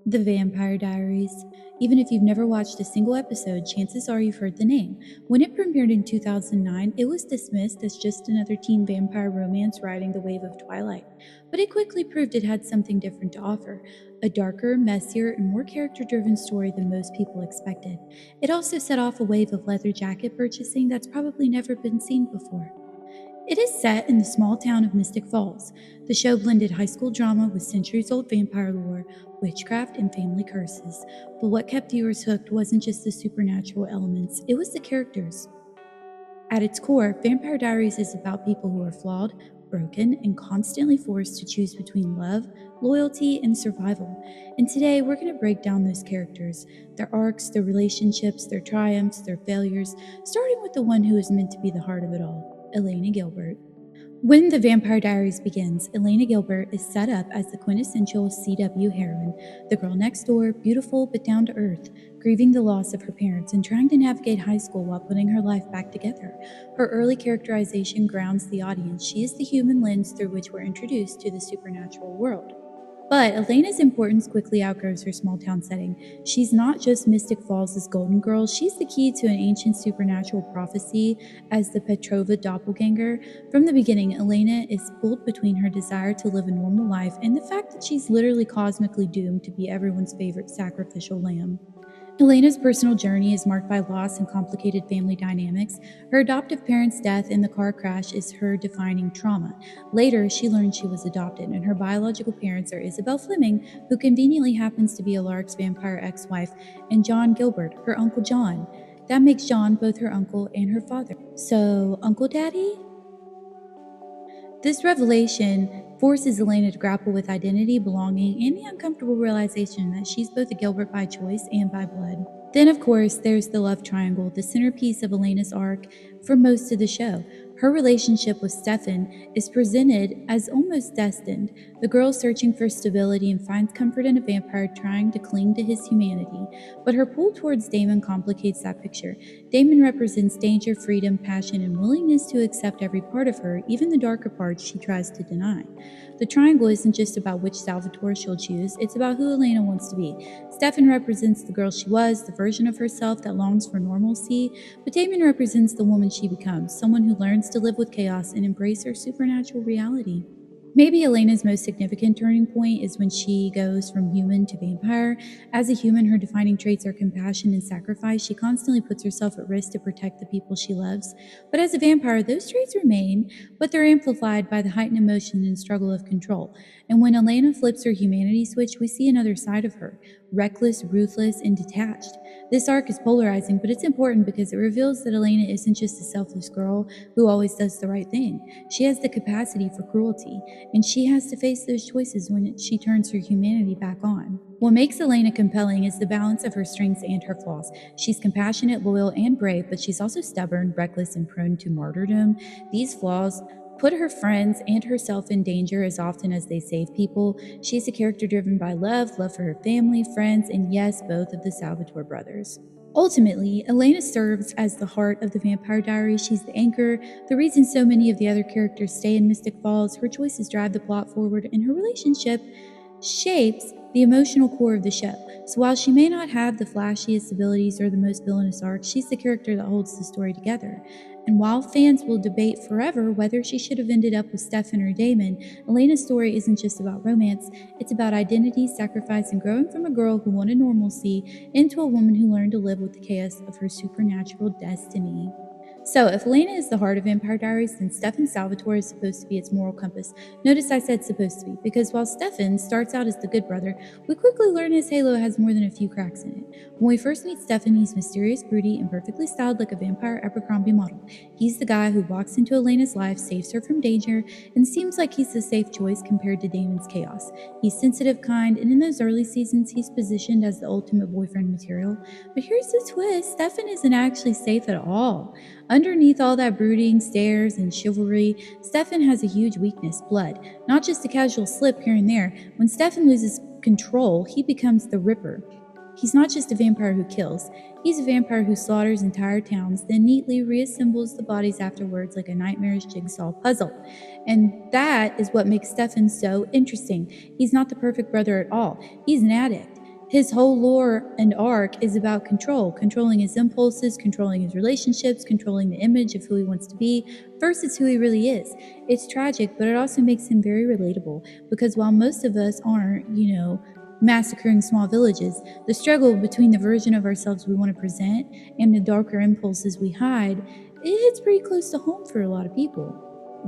The Vampire Diaries. Even if you've never watched a single episode, chances are you've heard the name. When it premiered in 2009, it was dismissed as just another teen vampire romance riding the wave of Twilight. But it quickly proved it had something different to offer, a darker, messier, and more character-driven story than most people expected. It also set off a wave of leather jacket purchasing that's probably never been seen before. It is set in the small town of Mystic Falls. The show blended high school drama with centuries-old vampire lore, witchcraft, and family curses. But what kept viewers hooked wasn't just the supernatural elements, it was the characters. At its core, Vampire Diaries is about people who are flawed, broken, and constantly forced to choose between love, loyalty, and survival. And today, we're going to break down those characters, their arcs, their relationships, their triumphs, their failures, starting with the one who is meant to be the heart of it all, Elena Gilbert. When The Vampire Diaries begins, Elena Gilbert is set up as the quintessential CW heroine, the girl next door, beautiful but down to earth, grieving the loss of her parents and trying to navigate high school while putting her life back together. Her early characterization grounds the audience. She is the human lens through which we're introduced to the supernatural world. But Elena's importance quickly outgrows her small town setting. She's not just Mystic Falls' golden girl, she's the key to an ancient supernatural prophecy as the Petrova doppelganger. From the beginning, Elena is pulled between her desire to live a normal life and the fact that she's literally cosmically doomed to be everyone's favorite sacrificial lamb. Elena's personal journey is marked by loss and complicated family dynamics. Her adoptive parents' death and the car crash is her defining trauma. Later, she learns she was adopted, and her biological parents are Isabel Fleming, who conveniently happens to be Alaric's vampire ex-wife, and John Gilbert, her Uncle John. That makes John both her uncle and her father. So, Uncle Daddy? This revelation forces Elena to grapple with identity, belonging, and the uncomfortable realization that she's both a Gilbert by choice and by blood. Then, of course, there's the love triangle, the centerpiece of Elena's arc for most of the show. Her relationship with Stefan is presented as almost destined, the girl searching for stability and finds comfort in a vampire trying to cling to his humanity. But her pull towards Damon complicates that picture. Damon represents danger, freedom, passion, and willingness to accept every part of her, even the darker parts she tries to deny. The triangle isn't just about which Salvatore she'll choose, it's about who Elena wants to be. Stefan represents the girl she was, the version of herself that longs for normalcy, but Damon represents the woman she becomes, someone who learns to live with chaos and embrace her supernatural reality. Maybe Elena's most significant turning point is when she goes from human to vampire. As a human, her defining traits are compassion and sacrifice. She constantly puts herself at risk to protect the people she loves. But as a vampire, those traits remain, but they're amplified by the heightened emotion and struggle of control. And when Elena flips her humanity switch, we see another side of her, reckless, ruthless, and detached. This arc is polarizing, but it's important because it reveals that Elena isn't just a selfless girl who always does the right thing. She has the capacity for cruelty, and she has to face those choices when she turns her humanity back on. What makes Elena compelling is the balance of her strengths and her flaws. She's compassionate, loyal, and brave, but she's also stubborn, reckless, and prone to martyrdom. These flaws put her friends and herself in danger as often as they save people. She's a character driven by love for her family, friends, and yes, both of the Salvatore brothers. Ultimately, Elena serves as the heart of the Vampire Diaries. She's the anchor, the reason so many of the other characters stay in Mystic Falls. Her choices drive the plot forward, and her relationship shapes the emotional core of the show. So while she may not have the flashiest abilities or the most villainous arcs, she's the character that holds the story together. And while fans will debate forever whether she should have ended up with Stefan or Damon, Elena's story isn't just about romance, it's about identity, sacrifice, and growing from a girl who wanted normalcy into a woman who learned to live with the chaos of her supernatural destiny. So, if Elena is the heart of Vampire Diaries, then Stefan Salvatore is supposed to be its moral compass. Notice I said supposed to be, because while Stefan starts out as the good brother, we quickly learn his halo has more than a few cracks in it. When we first meet Stefan, he's mysterious, broody, and perfectly styled like a vampire Abercrombie model. He's the guy who walks into Elena's life, saves her from danger, and seems like he's a safe choice compared to Damon's chaos. He's sensitive, kind, and in those early seasons, he's positioned as the ultimate boyfriend material. But here's the twist, Stefan isn't actually safe at all. Underneath all that brooding, stares, and chivalry, Stefan has a huge weakness, blood. Not just a casual slip here and there. When Stefan loses control, he becomes the Ripper. He's not just a vampire who kills, he's a vampire who slaughters entire towns, then neatly reassembles the bodies afterwards like a nightmarish jigsaw puzzle. And that is what makes Stefan so interesting. He's not the perfect brother at all. He's an addict. His whole lore and arc is about control, controlling his impulses, controlling his relationships, controlling the image of who he wants to be versus who he really is. It's tragic, but it also makes him very relatable because while most of us aren't, massacring small villages, the struggle between the version of ourselves we want to present and the darker impulses we hide, it hits pretty close to home for a lot of people.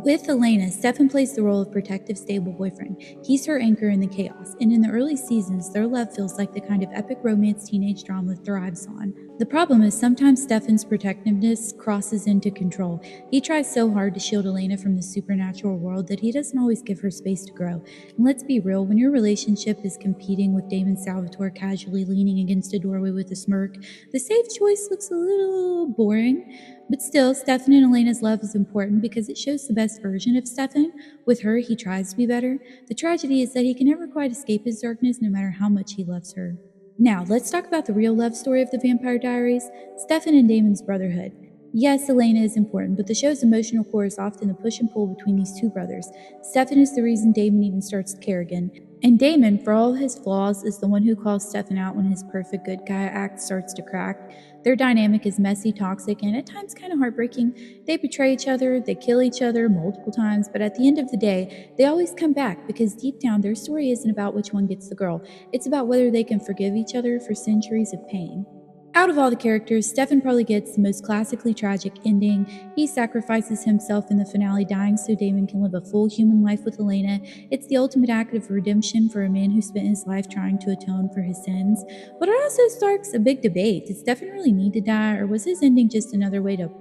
With Elena, Stefan plays the role of protective, stable boyfriend. He's her anchor in the chaos, and in the early seasons, their love feels like the kind of epic romance teenage drama thrives on. The problem is sometimes Stefan's protectiveness crosses into control. He tries so hard to shield Elena from the supernatural world that he doesn't always give her space to grow. And let's be real, when your relationship is competing with Damon Salvatore casually leaning against a doorway with a smirk, the safe choice looks a little boring. But still, Stefan and Elena's love is important because it shows the best version of Stefan. With her, he tries to be better. The tragedy is that he can never quite escape his darkness no matter how much he loves her. Now, let's talk about the real love story of the Vampire Diaries, Stefan and Damon's brotherhood. Yes, Elena is important, but the show's emotional core is often the push and pull between these two brothers. Stefan is the reason Damon even starts to care again. And Damon, for all his flaws, is the one who calls Stefan out when his perfect good guy act starts to crack. Their dynamic is messy, toxic, and at times kind of heartbreaking. They betray each other, they kill each other multiple times, but at the end of the day, they always come back because deep down, their story isn't about which one gets the girl. It's about whether they can forgive each other for centuries of pain. Out of all the characters, Stefan probably gets the most classically tragic ending. He sacrifices himself in the finale, dying so Damon can live a full human life with Elena. It's the ultimate act of redemption for a man who spent his life trying to atone for his sins. But it also sparks a big debate. Did Stefan really need to die, or was his ending just another way to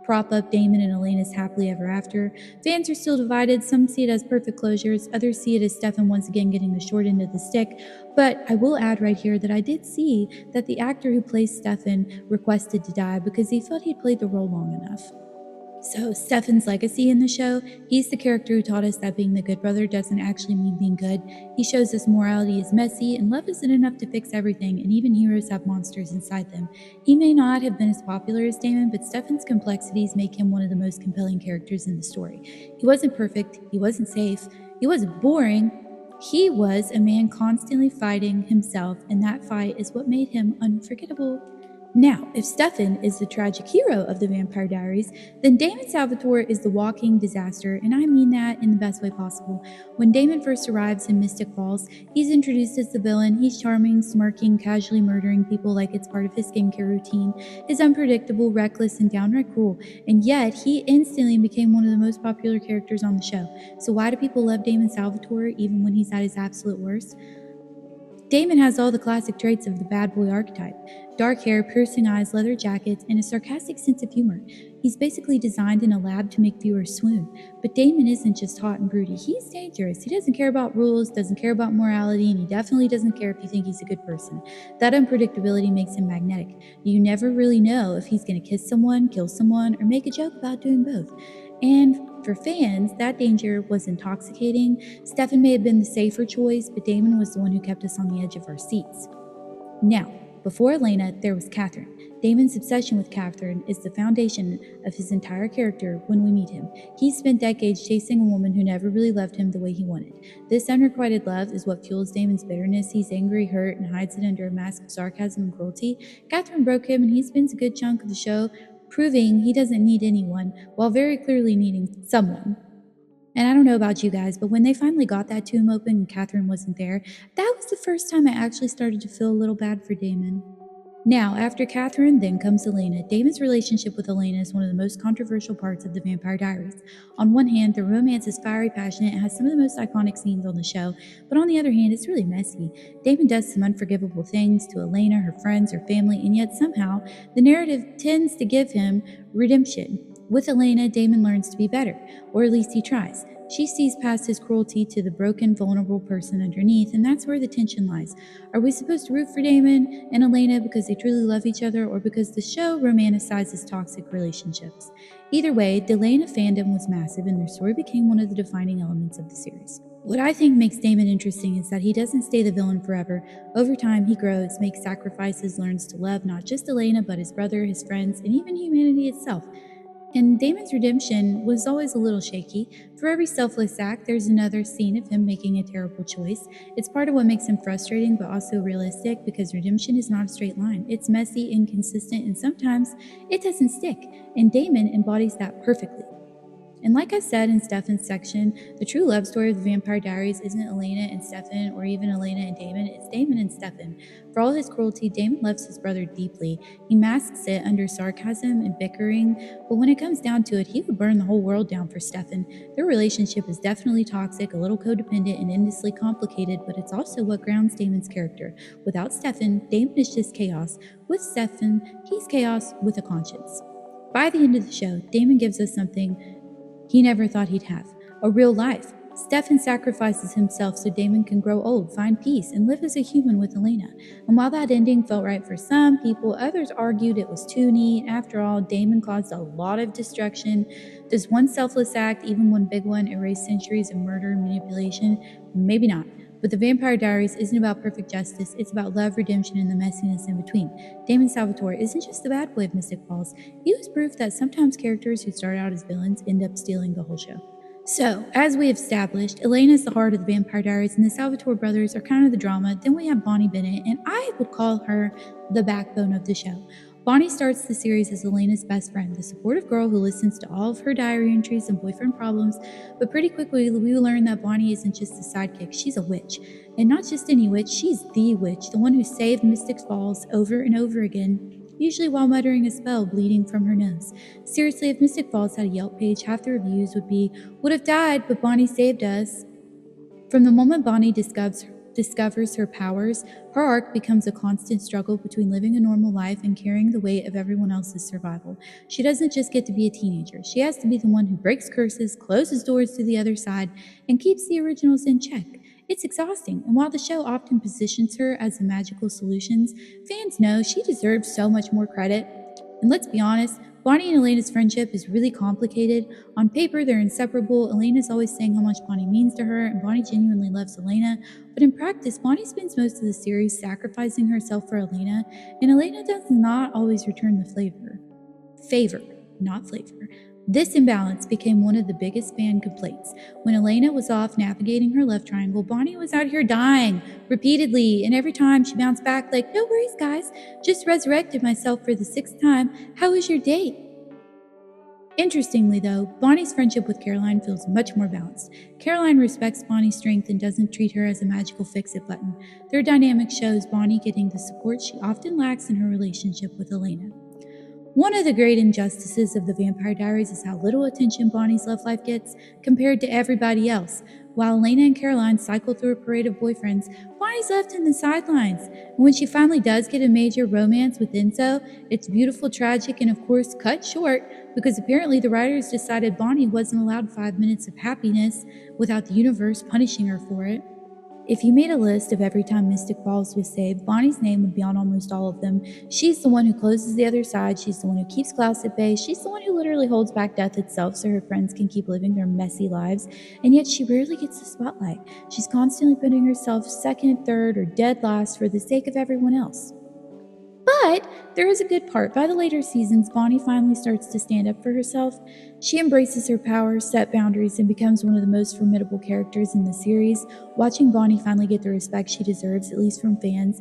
prop up Damon and Elena's happily ever after? Fans are still divided. Some see it as perfect closures, others see it as Stefan once again getting the short end of the stick. But I will add right here that I did see that the actor who plays Stefan requested to die because he felt he'd played the role long enough. So, Stefan's legacy in the show, he's the character who taught us that being the good brother doesn't actually mean being good. He shows us morality is messy and love isn't enough to fix everything, and even heroes have monsters inside them. He may not have been as popular as Damon, but Stefan's complexities make him one of the most compelling characters in the story. He wasn't perfect, he wasn't safe, he wasn't boring. He was a man constantly fighting himself, and that fight is what made him unforgettable. Now, if Stefan is the tragic hero of the Vampire Diaries, then Damon Salvatore is the walking disaster, and I mean that in the best way possible. When Damon first arrives in Mystic Falls, he's introduced as the villain. He's charming, smirking, casually murdering people like it's part of his skincare routine. He's unpredictable, reckless, and downright cruel, and yet he instantly became one of the most popular characters on the show. So why do people love Damon Salvatore even when he's at his absolute worst? Damon has all the classic traits of the bad boy archetype: dark hair, piercing eyes, leather jackets, and a sarcastic sense of humor. He's basically designed in a lab to make viewers swoon. But Damon isn't just hot and broody, he's dangerous. He doesn't care about rules, doesn't care about morality, and he definitely doesn't care if you think he's a good person. That unpredictability makes him magnetic. You never really know if he's going to kiss someone, kill someone, or make a joke about doing both. And for fans, that danger was intoxicating. Stefan may have been the safer choice, but Damon was the one who kept us on the edge of our seats. Now, before Elena, there was Catherine. Damon's obsession with Catherine is the foundation of his entire character when we meet him. He spent decades chasing a woman who never really loved him the way he wanted. This unrequited love is what fuels Damon's bitterness. He's angry, hurt, and hides it under a mask of sarcasm and cruelty. Catherine broke him, and he spends a good chunk of the show proving he doesn't need anyone, while very clearly needing someone. And I don't know about you guys, but when they finally got that tomb open and Catherine wasn't there, that was the first time I actually started to feel a little bad for Damon. Now, after Catherine, then comes Elena. Damon's relationship with Elena is one of the most controversial parts of the Vampire Diaries. On one hand, the romance is fiery, passionate, and has some of the most iconic scenes on the show, but on the other hand, it's really messy. Damon does some unforgivable things to Elena, her friends, her family, and yet somehow the narrative tends to give him redemption. With Elena, Damon learns to be better, or at least he tries. She sees past his cruelty to the broken, vulnerable person underneath, and that's where the tension lies. Are we supposed to root for Damon and Elena because they truly love each other, or because the show romanticizes toxic relationships? Either way, the Elena fandom was massive, and their story became one of the defining elements of the series. What I think makes Damon interesting is that he doesn't stay the villain forever. Over time, he grows, makes sacrifices, learns to love not just Elena, but his brother, his friends, and even humanity itself. And Damon's redemption was always a little shaky. For every selfless act, there's another scene of him making a terrible choice. It's part of what makes him frustrating but also realistic because redemption is not a straight line. It's messy, inconsistent, and sometimes it doesn't stick. And Damon embodies that perfectly. And like I said in Stefan's section, the true love story of the Vampire Diaries isn't Elena and Stefan or even Elena and Damon, it's Damon and Stefan. For all his cruelty, Damon loves his brother deeply. He masks it under sarcasm and bickering, but when it comes down to it, he would burn the whole world down for Stefan. Their relationship is definitely toxic, a little codependent, and endlessly complicated, but it's also what grounds Damon's character. Without Stefan, Damon is just chaos. With Stefan, he's chaos with a conscience. By the end of the show, Damon gives us something he never thought he'd have a real life. Stefan sacrifices himself so Damon can grow old, find peace, and live as a human with Elena. And while that ending felt right for some people, others argued it was too neat. After all, Damon caused a lot of destruction. Does one selfless act, even one big one, erase centuries of murder and manipulation? Maybe not. But the Vampire Diaries isn't about perfect justice, it's about love, redemption, and the messiness in between. Damon Salvatore isn't just the bad boy of Mystic Falls, he was proof that sometimes characters who start out as villains end up stealing the whole show. So, as we have established, Elena is the heart of the Vampire Diaries, and the Salvatore brothers are kind of the drama. Then we have Bonnie Bennett, and I would call her the backbone of the show. Bonnie starts the series as Elena's best friend, the supportive girl who listens to all of her diary entries and boyfriend problems, but pretty quickly we learn that Bonnie isn't just a sidekick, she's a witch. And not just any witch, she's the witch, the one who saved Mystic Falls over and over again, usually while muttering a spell bleeding from her nose. Seriously, if Mystic Falls had a Yelp page, half the reviews would have died, but Bonnie saved us. From the moment Bonnie discovers her powers, her arc becomes a constant struggle between living a normal life and carrying the weight of everyone else's survival. She doesn't just get to be a teenager, she has to be the one who breaks curses, closes doors to the other side, and keeps the originals in check. It's exhausting, and while the show often positions her as a magical solution, fans know she deserves so much more credit. And let's be honest, Bonnie and Elena's friendship is really complicated. On paper, they're inseparable. Elena's always saying how much Bonnie means to her, and Bonnie genuinely loves Elena. But in practice, Bonnie spends most of the series sacrificing herself for Elena, and Elena does not always return the favor, not flavor. This imbalance became one of the biggest fan complaints. When Elena was off navigating her love triangle, Bonnie was out here dying repeatedly, and every time she bounced back like, "No worries, guys, just resurrected myself for the 6th time. How was your date?" Interestingly, though, Bonnie's friendship with Caroline feels much more balanced. Caroline respects Bonnie's strength and doesn't treat her as a magical fix-it button. Their dynamic shows Bonnie getting the support she often lacks in her relationship with Elena. One of the great injustices of the Vampire Diaries is how little attention Bonnie's love life gets compared to everybody else. While Elena and Caroline cycle through a parade of boyfriends, Bonnie's left in the sidelines. And when she finally does get a major romance with Enzo, it's beautiful, tragic, and of course cut short because apparently the writers decided Bonnie wasn't allowed 5 minutes of happiness without the universe punishing her for it. If you made a list of every time Mystic Falls was saved, Bonnie's name would be on almost all of them. She's the one who closes the other side, she's the one who keeps Klaus at bay, she's the one who literally holds back death itself so her friends can keep living their messy lives, and yet she rarely gets the spotlight. She's constantly putting herself second, third, or dead last for the sake of everyone else. But there is a good part. By the later seasons, Bonnie finally starts to stand up for herself. She embraces her powers, set boundaries, and becomes one of the most formidable characters in the series. Watching Bonnie finally get the respect she deserves, at least from fans,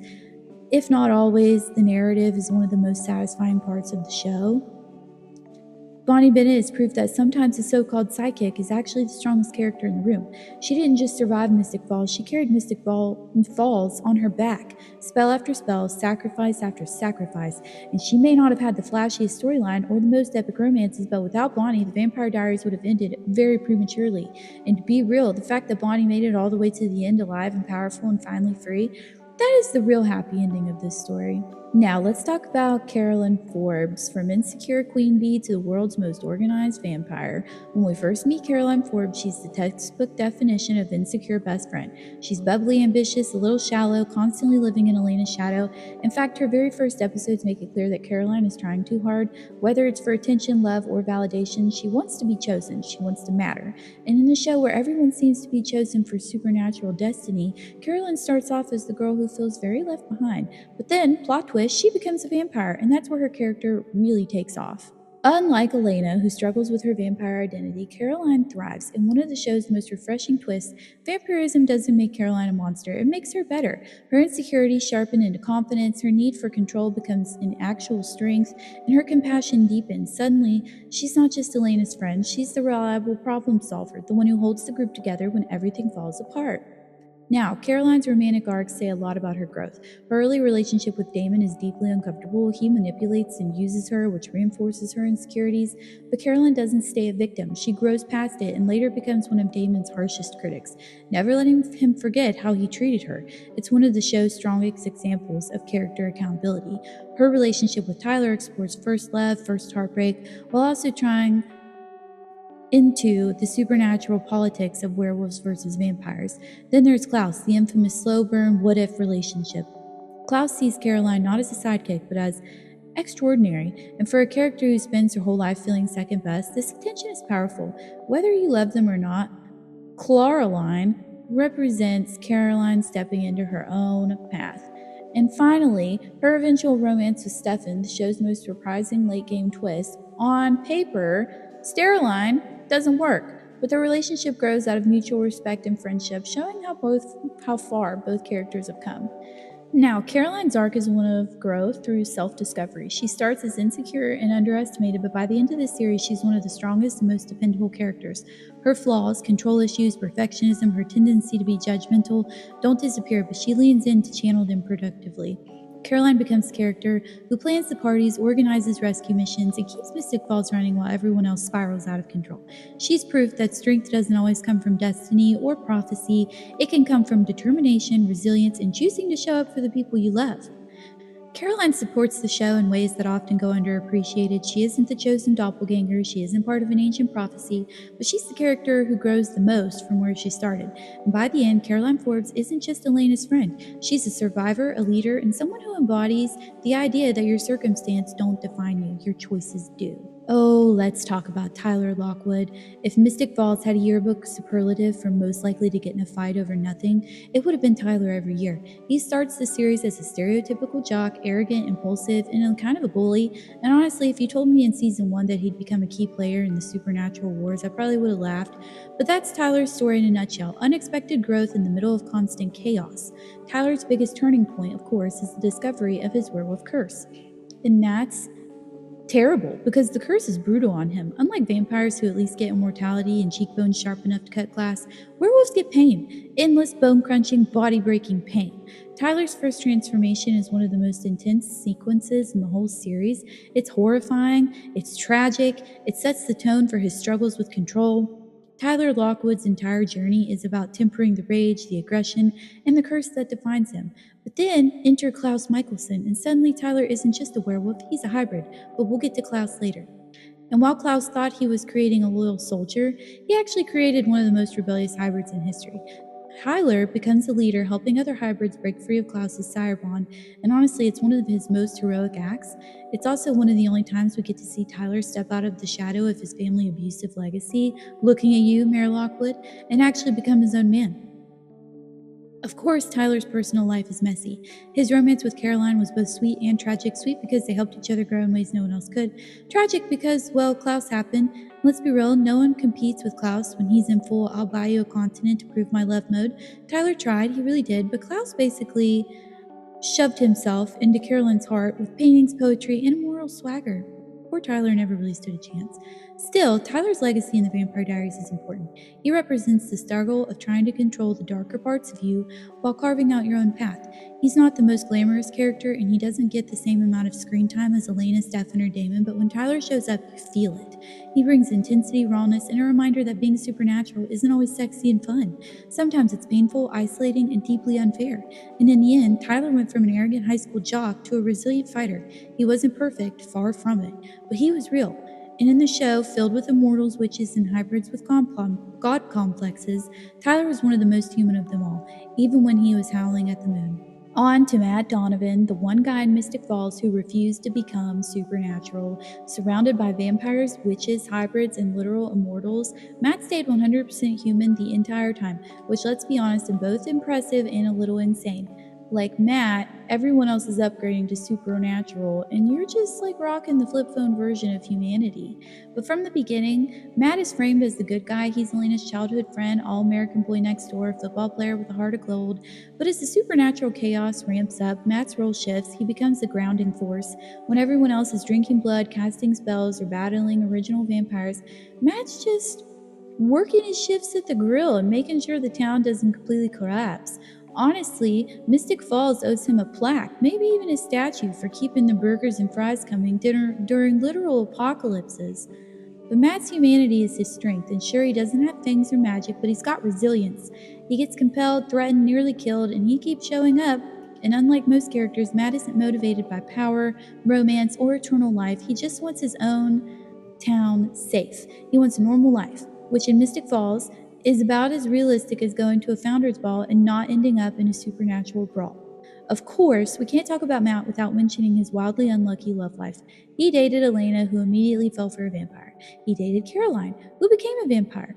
if not always, the narrative is one of the most satisfying parts of the show. Bonnie Bennett is proof that sometimes a so-called sidekick is actually the strongest character in the room. She didn't just survive Mystic Falls, she carried Mystic Falls on her back, spell after spell, sacrifice after sacrifice, and she may not have had the flashiest storyline or the most epic romances, but without Bonnie, the Vampire Diaries would have ended very prematurely. And to be real, the fact that Bonnie made it all the way to the end alive and powerful and finally free, that is the real happy ending of this story. Now, let's talk about Carolyn Forbes, from insecure queen bee to the world's most organized vampire. When we first meet Caroline Forbes, she's the textbook definition of insecure best friend. She's bubbly, ambitious, a little shallow, constantly living in Elena's shadow. In fact, her very first episodes make it clear that Caroline is trying too hard. Whether it's for attention, love, or validation, she wants to be chosen. She wants to matter. And in a show where everyone seems to be chosen for supernatural destiny, Caroline starts off as the girl who feels very left behind. But then, plot twist, she becomes a vampire, and that's where her character really takes off. Unlike Elena, who struggles with her vampire identity, Caroline thrives. In one of the show's most refreshing twists, vampirism doesn't make Caroline a monster, it makes her better. Her insecurities sharpen into confidence, her need for control becomes an actual strength, and her compassion deepens. Suddenly, she's not just Elena's friend, she's the reliable problem solver, the one who holds the group together when everything falls apart. Now, Caroline's romantic arcs say a lot about her growth. Her early relationship with Damon is deeply uncomfortable. He manipulates and uses her, which reinforces her insecurities. But Caroline doesn't stay a victim. She grows past it and later becomes one of Damon's harshest critics, never letting him forget how he treated her. It's one of the show's strongest examples of character accountability. Her relationship with Tyler explores first love, first heartbreak, while also trying into the supernatural politics of werewolves versus vampires. Then there's Klaus, the infamous slow burn what if relationship. Klaus sees Caroline not as a sidekick, but as extraordinary, and for a character who spends her whole life feeling second best, this tension is powerful. Whether you love them or not, Claraline represents Caroline stepping into her own path. And finally, her eventual romance with Stefan, the show's most surprising late game twist. On paper, Steroline doesn't work, but their relationship grows out of mutual respect and friendship, showing how far both characters have come. Now, Caroline's arc is one of growth through self discovery. She starts as insecure and underestimated, but by the end of this series, she's one of the strongest and most dependable characters. Her flaws, control issues, perfectionism, her tendency to be judgmental don't disappear, but she leans in to channel them productively. Caroline becomes a character who plans the parties, organizes rescue missions, and keeps Mystic Falls running while everyone else spirals out of control. She's proof that strength doesn't always come from destiny or prophecy, it can come from determination, resilience, and choosing to show up for the people you love. Caroline supports the show in ways that often go underappreciated. She isn't the chosen doppelganger, she isn't part of an ancient prophecy, but she's the character who grows the most from where she started. And by the end, Caroline Forbes isn't just Elena's friend. She's a survivor, a leader, and someone who embodies the idea that your circumstance don't define you, your choices do. Oh, let's talk about Tyler Lockwood. If Mystic Falls had a yearbook superlative for most likely to get in a fight over nothing, it would have been Tyler every year. He starts the series as a stereotypical jock, arrogant, impulsive, and kind of a bully. And honestly, if you told me in season 1 that he'd become a key player in the supernatural wars, I probably would have laughed. But that's Tyler's story in a nutshell. Unexpected growth in the middle of constant chaos. Tyler's biggest turning point, of course, is the discovery of his werewolf curse. And that's terrible because the curse is brutal on him. Unlike vampires who at least get immortality and cheekbones sharp enough to cut glass, werewolves get pain. Endless bone crunching, body breaking pain. Tyler's first transformation is one of the most intense sequences in the whole series. It's horrifying, it's tragic, it sets the tone for his struggles with control. Tyler Lockwood's entire journey is about tempering the rage, the aggression, and the curse that defines him. But then enter Klaus Michelson, and suddenly Tyler isn't just a werewolf, he's a hybrid, but we'll get to Klaus later. And while Klaus thought he was creating a loyal soldier, he actually created one of the most rebellious hybrids in history. Tyler becomes a leader, helping other hybrids break free of Klaus's sire bond, and honestly, it's one of his most heroic acts. It's also one of the only times we get to see Tyler step out of the shadow of his family abusive legacy, looking at you, Mayor Lockwood, and actually become his own man. Of course, Tyler's personal life is messy. His romance with Caroline was both sweet and tragic. Sweet because they helped each other grow in ways no one else could. Tragic because, well, Klaus happened. Let's be real, no one competes with Klaus when he's in full I'll buy you a continent to prove my love mode. Tyler tried, he really did, but Klaus basically shoved himself into Caroline's heart with paintings, poetry, and a moral swagger. Poor Tyler never really stood a chance. Still, Tyler's legacy in the Vampire Diaries is important. He represents the struggle of trying to control the darker parts of you while carving out your own path. He's not the most glamorous character, and he doesn't get the same amount of screen time as Elena, Stefan, or Damon, but when Tyler shows up, you feel it. He brings intensity, rawness, and a reminder that being supernatural isn't always sexy and fun. Sometimes it's painful, isolating, and deeply unfair. And in the end, Tyler went from an arrogant high school jock to a resilient fighter. He wasn't perfect, far from it, but he was real. And in the show, filled with immortals, witches, and hybrids with god complexes, Tyler was one of the most human of them all, even when he was howling at the moon. On to Matt Donovan, the one guy in Mystic Falls who refused to become supernatural. Surrounded by vampires, witches, hybrids, and literal immortals, Matt stayed 100% human the entire time, which, let's be honest, is both impressive and a little insane. Like Matt, everyone else is upgrading to supernatural, and you're just like rocking the flip phone version of humanity. But from the beginning, Matt is framed as the good guy. He's Elena's childhood friend, all American boy next door, football player with a heart of gold. But as the supernatural chaos ramps up, Matt's role shifts. He becomes the grounding force. When everyone else is drinking blood, casting spells, or battling original vampires, Matt's just working his shifts at the grill and making sure the town doesn't completely collapse. Honestly, Mystic Falls owes him a plaque, maybe even a statue, for keeping the burgers and fries coming during literal apocalypses. But Matt's humanity is his strength, and sure, he doesn't have fangs or magic, but he's got resilience. He gets compelled, threatened, nearly killed, and he keeps showing up. And unlike most characters, Matt isn't motivated by power, romance, or eternal life. He just wants his own town safe. He wants a normal life, which in Mystic Falls is about as realistic as going to a founder's ball and not ending up in a supernatural brawl. Of course, we can't talk about Matt without mentioning his wildly unlucky love life. He dated Elena, who immediately fell for a vampire. He dated Caroline, who became a vampire.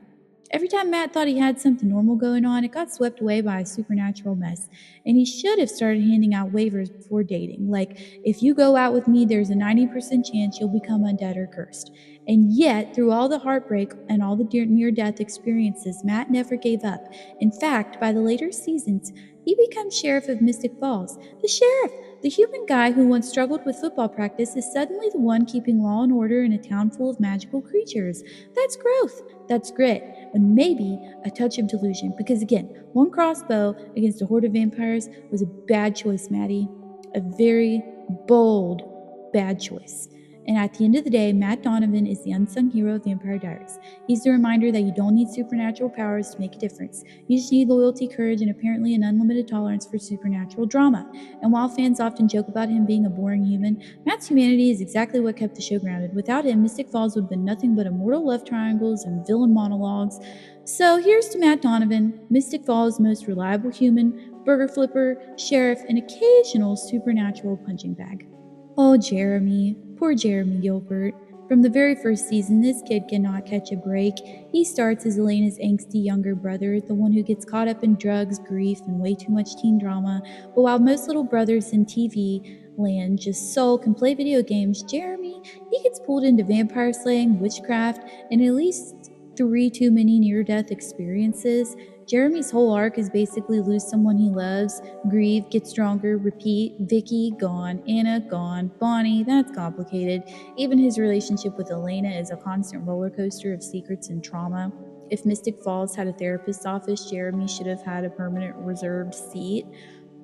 Every time Matt thought he had something normal going on, it got swept away by a supernatural mess. And he should have started handing out waivers before dating. Like, if you go out with me, there's a 90% chance you'll become undead or cursed. And yet, through all the heartbreak and all the near-death experiences, Matt never gave up. In fact, by the later seasons, he becomes sheriff of Mystic Falls. The sheriff, the human guy who once struggled with football practice, is suddenly the one keeping law and order in a town full of magical creatures. That's growth. That's grit. And maybe a touch of delusion. Because again, one crossbow against a horde of vampires was a bad choice, Maddie. A very bold, bad choice. And at the end of the day, Matt Donovan is the unsung hero of Vampire Diaries. He's the reminder that you don't need supernatural powers to make a difference. You just need loyalty, courage, and apparently an unlimited tolerance for supernatural drama. And while fans often joke about him being a boring human, Matt's humanity is exactly what kept the show grounded. Without him, Mystic Falls would have been nothing but immortal love triangles and villain monologues. So here's to Matt Donovan, Mystic Falls' most reliable human, burger flipper, sheriff, and occasional supernatural punching bag. Oh, Jeremy. Poor Jeremy Gilbert. From the very first season, this kid cannot catch a break. He starts as Elena's angsty younger brother, the one who gets caught up in drugs, grief, and way too much teen drama. But while most little brothers in TV land just sulk and play video games, Jeremy, he gets pulled into vampire slaying, witchcraft, and at least 3 too many near-death experiences. Jeremy's whole arc is basically lose someone he loves, grieve, get stronger, repeat, Vicky, gone, Anna, gone, Bonnie, that's complicated. Even his relationship with Elena is a constant roller coaster of secrets and trauma. If Mystic Falls had a therapist's office, Jeremy should have had a permanent reserved seat.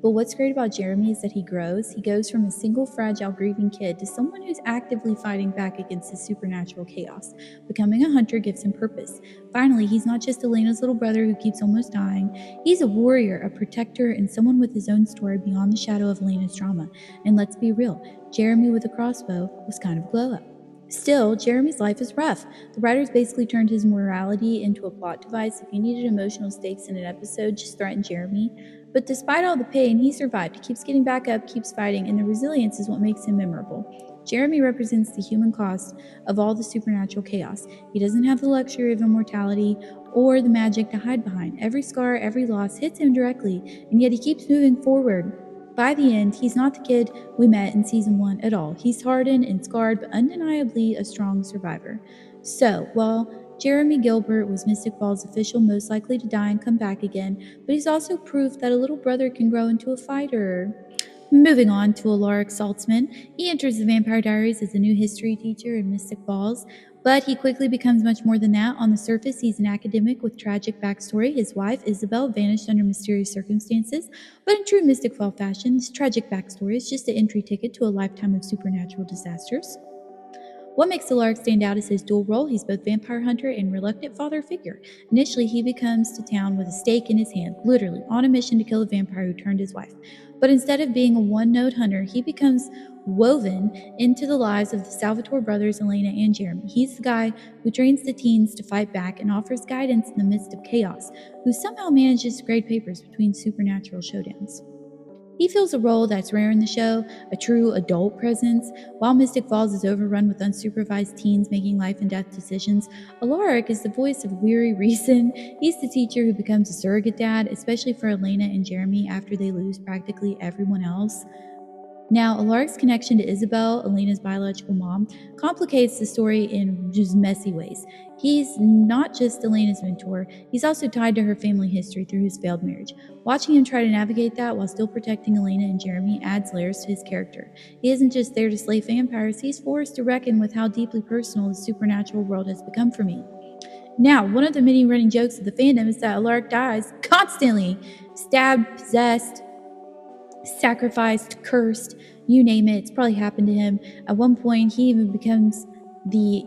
But what's great about Jeremy is that he grows. He goes from a single, fragile, grieving kid to someone who's actively fighting back against his supernatural chaos. Becoming a hunter gives him purpose. Finally, he's not just Elena's little brother who keeps almost dying. He's a warrior, a protector, and someone with his own story beyond the shadow of Elena's drama. And let's be real, Jeremy with a crossbow was kind of a glow-up. Still, Jeremy's life is rough. The writers basically turned his morality into a plot device. If you needed emotional stakes in an episode, just threaten Jeremy. But despite all the pain, he survived. He keeps getting back up, keeps fighting, and the resilience is what makes him memorable. Jeremy represents the human cost of all the supernatural chaos. He doesn't have the luxury of immortality or the magic to hide behind. Every scar, every loss hits him directly, and yet he keeps moving forward. By the end, he's not the kid we met in season 1 at all. He's hardened and scarred, but undeniably a strong survivor. So, while Jeremy Gilbert was Mystic Falls' official most likely to die and come back again, but he's also proof that a little brother can grow into a fighter. Moving on to Alaric Saltzman, he enters the Vampire Diaries as a new history teacher in Mystic Falls, but he quickly becomes much more than that. On the surface, he's an academic with tragic backstory. His wife, Isabel, vanished under mysterious circumstances, but in true Mystic Fall fashion, this tragic backstory is just an entry ticket to a lifetime of supernatural disasters. What makes Alaric stand out is his dual role. He's both vampire hunter and reluctant father figure. Initially, he comes to town with a stake in his hand, literally on a mission to kill a vampire who turned his wife. But instead of being a one-note hunter, he becomes woven into the lives of the Salvatore brothers, Elena and Jeremy. He's the guy who trains the teens to fight back and offers guidance in the midst of chaos, who somehow manages to grade papers between supernatural showdowns. He fills a role that's rare in the show, a true adult presence. While Mystic Falls is overrun with unsupervised teens making life and death decisions, Alaric is the voice of weary reason. He's the teacher who becomes a surrogate dad, especially for Elena and Jeremy after they lose practically everyone else. Now, Alaric's connection to Isabel, Elena's biological mom, complicates the story in just messy ways. He's not just Elena's mentor, he's also tied to her family history through his failed marriage. Watching him try to navigate that while still protecting Elena and Jeremy adds layers to his character. He isn't just there to slay vampires, he's forced to reckon with how deeply personal the supernatural world has become for me. Now, one of the many running jokes of the fandom is that Alaric dies constantly, stabbed, possessed, sacrificed, cursed, you name it, it's probably happened to him. At one point, he even becomes the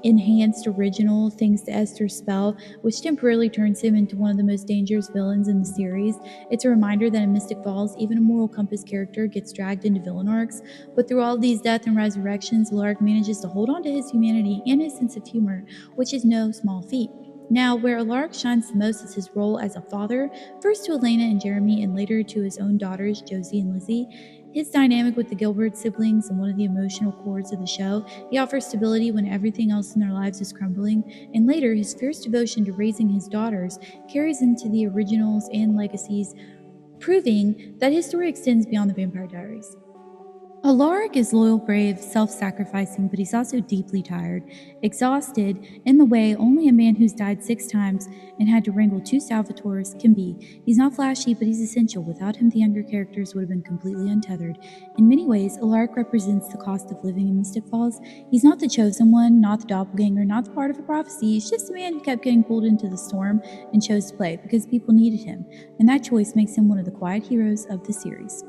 enhanced original thanks to Esther's spell, which temporarily turns him into one of the most dangerous villains in the series. It's a reminder that in Mystic Falls, even a moral compass character gets dragged into villain arcs, but through all these death and resurrections, Alaric manages to hold on to his humanity and his sense of humor, which is no small feat. Now, where Alaric shines the most is his role as a father, first to Elena and Jeremy and later to his own daughters, Josie and Lizzie. His dynamic with the Gilbert siblings and one of the emotional chords of the show, he offers stability when everything else in their lives is crumbling, and later his fierce devotion to raising his daughters carries into the originals and legacies, proving that his story extends beyond the Vampire Diaries. Alaric is loyal, brave, self-sacrificing, but he's also deeply tired, exhausted, in the way only a man who's died 6 times and had to wrangle 2 Salvatores can be. He's not flashy, but he's essential. Without him, the younger characters would have been completely untethered. In many ways, Alaric represents the cost of living in Mystic Falls. He's not the chosen one, not the doppelganger, not the part of a prophecy. He's just a man who kept getting pulled into the storm and chose to play because people needed him, and that choice makes him one of the quiet heroes of the series.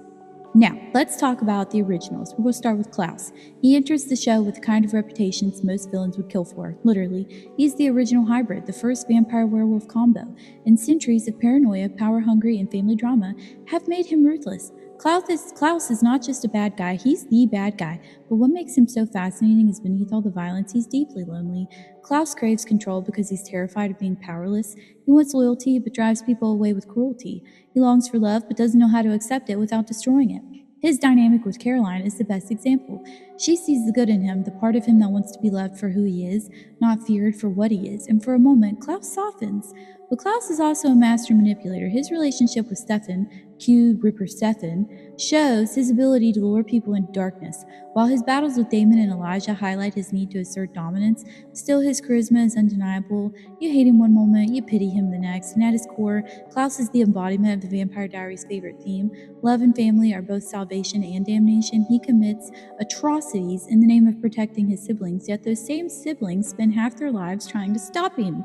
Now, let's talk about the originals. We're going to start with Klaus. He enters the show with the kind of reputations most villains would kill for. Literally, he's the original hybrid, the first vampire-werewolf combo, and centuries of paranoia, power-hungry, and family drama have made him ruthless. Klaus is not just a bad guy, he's the bad guy, but what makes him so fascinating is beneath all the violence, he's deeply lonely. Klaus craves control because he's terrified of being powerless. He wants loyalty but drives people away with cruelty. He longs for love but doesn't know how to accept it without destroying it. His dynamic with Caroline is the best example. She sees the good in him, the part of him that wants to be loved for who he is, not feared for what he is, and for a moment, Klaus softens. But Klaus is also a master manipulator. His relationship with Stefan, Q Ripper Stefan, shows his ability to lure people into darkness. While his battles with Damon and Elijah highlight his need to assert dominance, still his charisma is undeniable. You hate him one moment, you pity him the next, and at his core, Klaus is the embodiment of the Vampire Diaries' favorite theme. Love and family are both salvation and damnation. He commits atrocities in the name of protecting his siblings, yet those same siblings spend half their lives trying to stop him.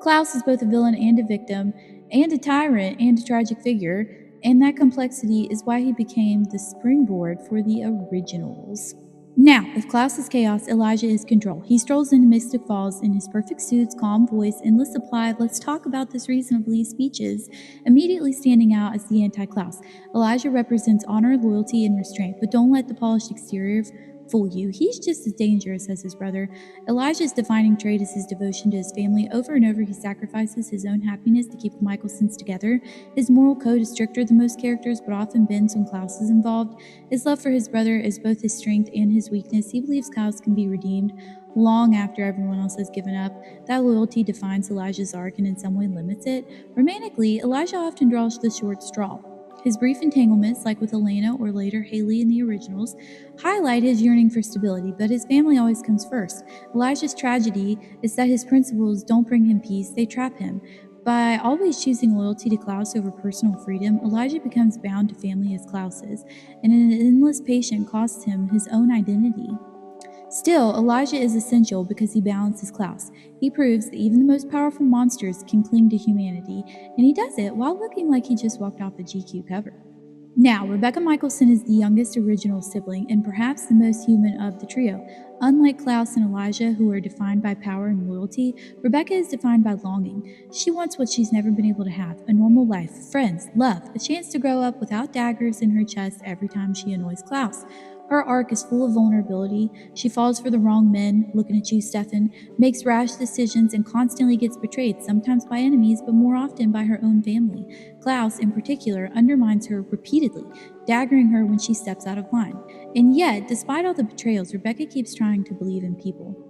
Klaus is both a villain and a victim, and a tyrant and a tragic figure, and that complexity is why he became the springboard for the originals. Now, if Klaus is chaos, Elijah is control. He strolls into Mystic Falls in his perfect suits, calm voice, endless supply. Let's talk about this reasonably speeches, immediately standing out as the anti-Klaus. Elijah represents honor, loyalty, and restraint, but don't let the polished exterior fool you. He's just as dangerous as his brother. Elijah's defining trait is his devotion to his family. Over and over, he sacrifices his own happiness to keep the Michaelsons together. His moral code is stricter than most characters, but often bends when Klaus is involved. His love for his brother is both his strength and his weakness. He believes Klaus can be redeemed long after everyone else has given up. That loyalty defines Elijah's arc and in some way limits it. Romantically, Elijah often draws the short straw. His brief entanglements, like with Elena or later Haley in the originals, highlight his yearning for stability, but his family always comes first. Elijah's tragedy is that his principles don't bring him peace, they trap him. By always choosing loyalty to Klaus over personal freedom, Elijah becomes bound to family as Klaus is, and an endless patience costs him his own identity. Still, Elijah is essential because he balances Klaus. He proves that even the most powerful monsters can cling to humanity, and he does it while looking like he just walked off a GQ cover. Now, Rebecca Michelson is the youngest original sibling and perhaps the most human of the trio. Unlike Klaus and Elijah, who are defined by power and loyalty, Rebecca is defined by longing. She wants what she's never been able to have: a normal life, friends, love, a chance to grow up without daggers in her chest every time she annoys Klaus. Her arc is full of vulnerability. She falls for the wrong men, looking at you, Stefan, makes rash decisions, and constantly gets betrayed, sometimes by enemies, but more often by her own family. Klaus, in particular, undermines her repeatedly, daggering her when she steps out of line. And yet, despite all the betrayals, Rebecca keeps trying to believe in people.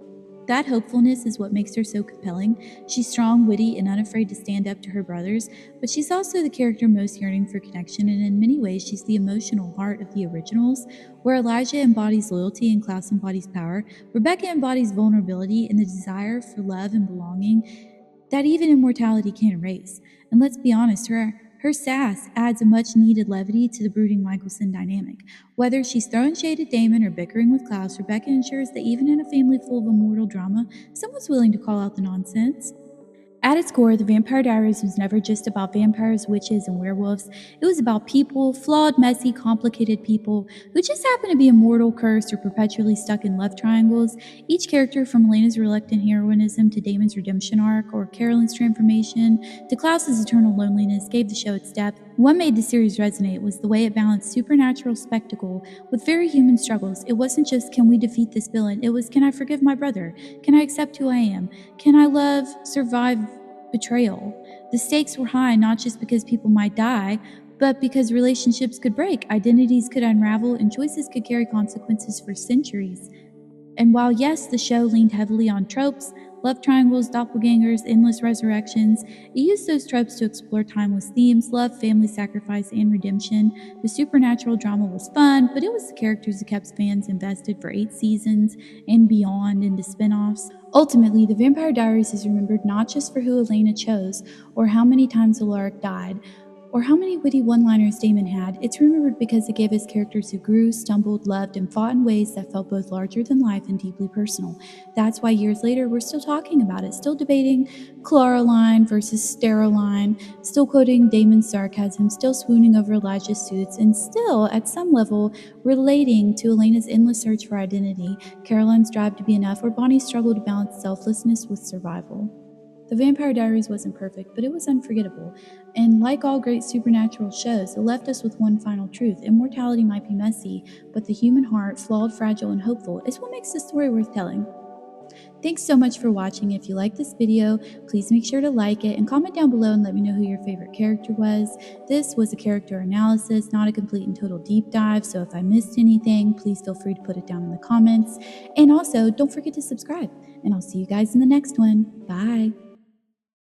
That hopefulness is what makes her so compelling. She's strong, witty, and unafraid to stand up to her brothers, but she's also the character most yearning for connection, and in many ways, she's the emotional heart of the originals. Where Elijah embodies loyalty and Klaus embodies power, Rebecca embodies vulnerability and the desire for love and belonging that even immortality can't erase. And let's be honest, her sass adds a much needed levity to the brooding Michelson dynamic. Whether she's throwing shade at Damon or bickering with Klaus, Rebecca ensures that even in a family full of immortal drama, someone's willing to call out the nonsense. At its core, the Vampire Diaries was never just about vampires, witches, and werewolves. It was about people, flawed, messy, complicated people, who just happen to be immortal, cursed, or perpetually stuck in love triangles. Each character, from Elena's reluctant heroism to Damon's redemption arc, or Carolyn's transformation to Klaus's eternal loneliness, gave the show its depth. What made the series resonate was the way it balanced supernatural spectacle with very human struggles. It wasn't just, can we defeat this villain? It was, can I forgive my brother? Can I accept who I am? Can I love, survive betrayal? The stakes were high not just because people might die, but because relationships could break, identities could unravel, and choices could carry consequences for centuries. And while, yes, the show leaned heavily on tropes, love triangles, doppelgangers, endless resurrections, it used those tropes to explore timeless themes: love, family sacrifice, and redemption. The supernatural drama was fun, but it was the characters that kept fans invested for 8 seasons and beyond into spin-offs. Ultimately, The Vampire Diaries is remembered not just for who Elena chose, or how many times Alaric died, or how many witty one-liners Damon had. It's remembered because it gave us characters who grew, stumbled, loved, and fought in ways that felt both larger than life and deeply personal. That's why years later we're still talking about it, still debating Claraline versus Steroline, still quoting Damon's sarcasm, still swooning over Elijah's suits, and still, at some level, relating to Elena's endless search for identity, Caroline's drive to be enough, or Bonnie's struggle to balance selflessness with survival. The Vampire Diaries wasn't perfect, but it was unforgettable. And like all great supernatural shows, it left us with one final truth: immortality might be messy, but the human heart, flawed, fragile, and hopeful, is what makes the story worth telling. Thanks so much for watching. If you liked this video, please make sure to like it and comment down below and let me know who your favorite character was. This was a character analysis, not a complete and total deep dive, so if I missed anything, please feel free to put it down in the comments. And also, don't forget to subscribe, and I'll see you guys in the next one. Bye!